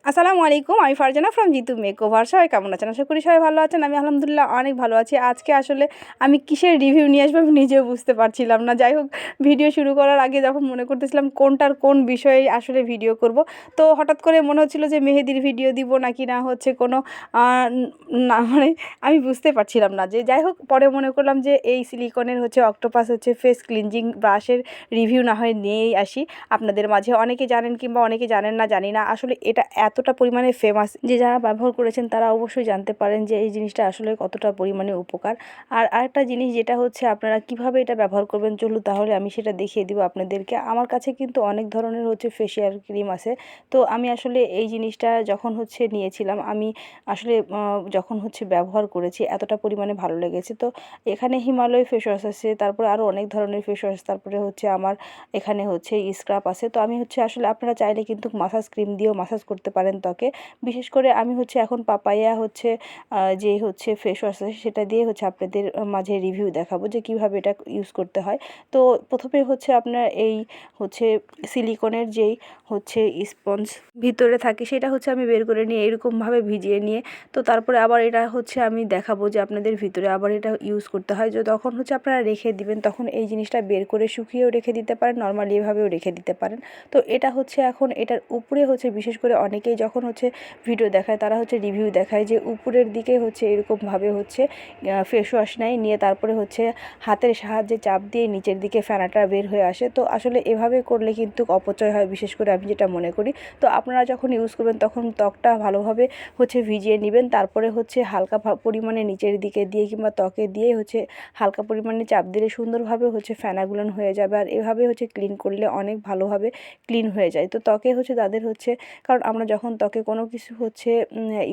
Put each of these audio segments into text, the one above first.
আসসালামু আলাইকুম, আমি ফারজানা ফ্রম জিতু মেকওভার। সবাই কেমন আছেন? আশা করি সবাই ভালো আছেন। আমি আলহামদুলিল্লাহ অনেক ভালো আছি। আজকে আসলে আমি কিসের রিভিউ নিয়ে আসবো আমি নিজেও বুঝতে পারছিলাম না। যাই হোক, ভিডিও শুরু করার আগে যখন মনে করতেছিলাম কোনটার কোন বিষয়ে আসলে ভিডিও করব, তো হঠাৎ করে মনে হচ্ছিলো যে মেহেদির ভিডিও দিব নাকি না হচ্ছে কোনো না, মানে আমি বুঝতে পারছিলাম না। যে যাই হোক, পরে মনে করলাম যে এই সিলিকনের হচ্ছে অক্টোপাস হচ্ছে ফেস ক্লিনজিং ব্রাশের রিভিউ না হয় নিয়েই আসি আপনাদের মাঝে। অনেকে জানেন কিংবা অনেকে জানেন না জানি না, আসলে এটা এতটা পরিমাণে ফেমাস যে যারা ব্যবহার করেছেন তারা অবশ্যই জানতে পারেন যে এই জিনিসটা আসলে কতটা পরিমাণে উপকার। আর আরেকটা জিনিস যেটা হচ্ছে আপনারা কিভাবে এটা ব্যবহার করবেন, চলুন তাহলে আমি সেটা দেখিয়ে দিব আপনাদেরকে। আমার কাছে কিন্তু অনেক ধরনের হচ্ছে ফেশিয়াল ক্রিম আছে। তো আমি আসলে এই জিনিসটা যখন হচ্ছে নিয়েছিলাম, আমি আসলে যখন হচ্ছে ব্যবহার করেছি এতটা পরিমাণে ভালো লেগেছে। তো এখানে হিমালয় ফেস ওয়াশ আছে, তারপরে আরও অনেক ধরনের ফেস ওয়াশ, তারপরে হচ্ছে আমার এখানে হচ্ছে স্ক্রাব আছে। তো আমি হচ্ছে আসলে আপনারা চাইলে কিন্তু মাসাজ ক্রিম দিয়েও মাসাজ করতে পারেন ত্বকে। বিশেষ করে আমি হচ্ছে এখন পাপায়া হচ্ছে যে হচ্ছে ফেস ওয়াশ আছে সেটা দিয়ে হচ্ছে আপনাদের মাঝে রিভিউ দেখাবো যে কীভাবে এটা ইউজ করতে হয়। তো প্রথমে হচ্ছে আপনার এই হচ্ছে সিলিকনের যেই হচ্ছে স্পঞ্জ ভিতরে থাকে সেটা হচ্ছে আমি বের করে নিয়ে এরকমভাবে ভিজিয়ে নিয়ে, তো তারপরে আবার এটা হচ্ছে আমি দেখাবো যে আপনাদের ভিতরে আবার এটা ইউজ করতে হয়। যে তখন হচ্ছে আপনারা রেখে দিবেন, তখন এই জিনিসটা বের করে শুকিয়েও রেখে দিতে পারেন, নর্মালি এভাবেও রেখে দিতে পারেন। তো এটা হচ্ছে এখন এটার উপরে হচ্ছে বিশেষ করে অনেকেই যখন হচ্ছে ভিডিও দেখায় তারা হচ্ছে রিভিউ দেখায় যে উপরের দিকে হচ্ছে এরকমভাবে হচ্ছে ফেস ওয়াশ নেয়, নিয়ে তারপরে হচ্ছে হাতের সাহায্যে চাপ দিয়ে নিচের দিকে ফেনাটা বের হয়ে আসে। তো আসলে এভাবে করলে কিন্তু অপচয় হয়, বিশেষ করে আমি যেটা মনে করি। তো আপনারা যখন ইউজ করবেন তখন ত্বকটা ভালোভাবে হচ্ছে ভিজিয়ে নেবেন, তারপরে হচ্ছে হালকা পরিমাণে নিচের দিকে দিয়ে কিংবা ত্বকে দিয়ে হচ্ছে হালকা পরিমাণে চাপ দিলে সুন্দরভাবে হচ্ছে ফেনাগুলো হয়ে যাবে। আর এভাবে হচ্ছে ক্লিন করলে অনেক ভালোভাবে ক্লিন হয়ে যায়। তো ত্বকে হচ্ছে তাদের হচ্ছে, কারণ আমরা যখন ত্বকে কোনো কিছু হচ্ছে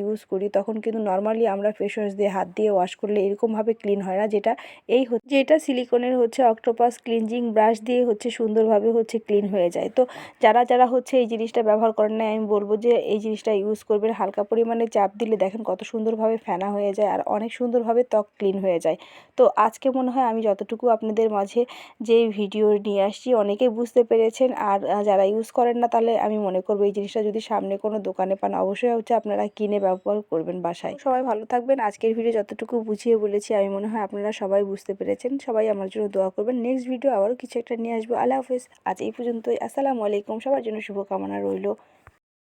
ইউজ করি তখন কিন্তু নর্মালি আমরা ফেস ওয়াশ দিয়ে হাত দিয়ে ওয়াশ করলে এরকমভাবে ক্লিন হয় না, যেটা যেটা সিলিকনের হচ্ছে অক্টোপাস ক্লিনজিং ব্রাশ দিয়ে হচ্ছে সুন্দরভাবে হচ্ছে ক্লিন হয়ে যায়। তো যারা যারা হচ্ছে এই জিনিসটা ব্যবহার করেন না, আমি বলবো যে এই জিনিসটা ইউজ করবেন। হালকা পরিমাণে চাপ দিলে দেখেন কত সুন্দরভাবে ফেনা হয়ে যায় আর অনেক সুন্দরভাবে ত্বক ক্লিন হয়ে যায়। তো আজকে মনে হয় আমি যতটুকু আপনাদের মাঝে যে ভিডিও নিয়ে আসছি অনেকেই বুঝতে পেরেছেন। আর যারা ইউজ করেন না তাহলে আমি মনে করবো এই জিনিসটা যদি সামনে কোনো দোকানে পান অবশ্যই হচ্ছে আপনারা কিনে ব্যবহার করবেন বাসায়। সবাই ভালো থাকবেন। আজকের ভিডিও যতটুকু বুঝিয়ে বলেছি আমি মনে হয় আপনারা সবাই বুঝতে পেরেছেন। সবাই আমার জন্য দোয়া করবেন। নেক্সট ভিডিও আবারও কিছু একটা নিয়ে আসবো। আল্লাহ হাফেজ। আজ এই পর্যন্তই। আসসালামু আলাইকুম। সবার জন্য শুভকামনা রইল।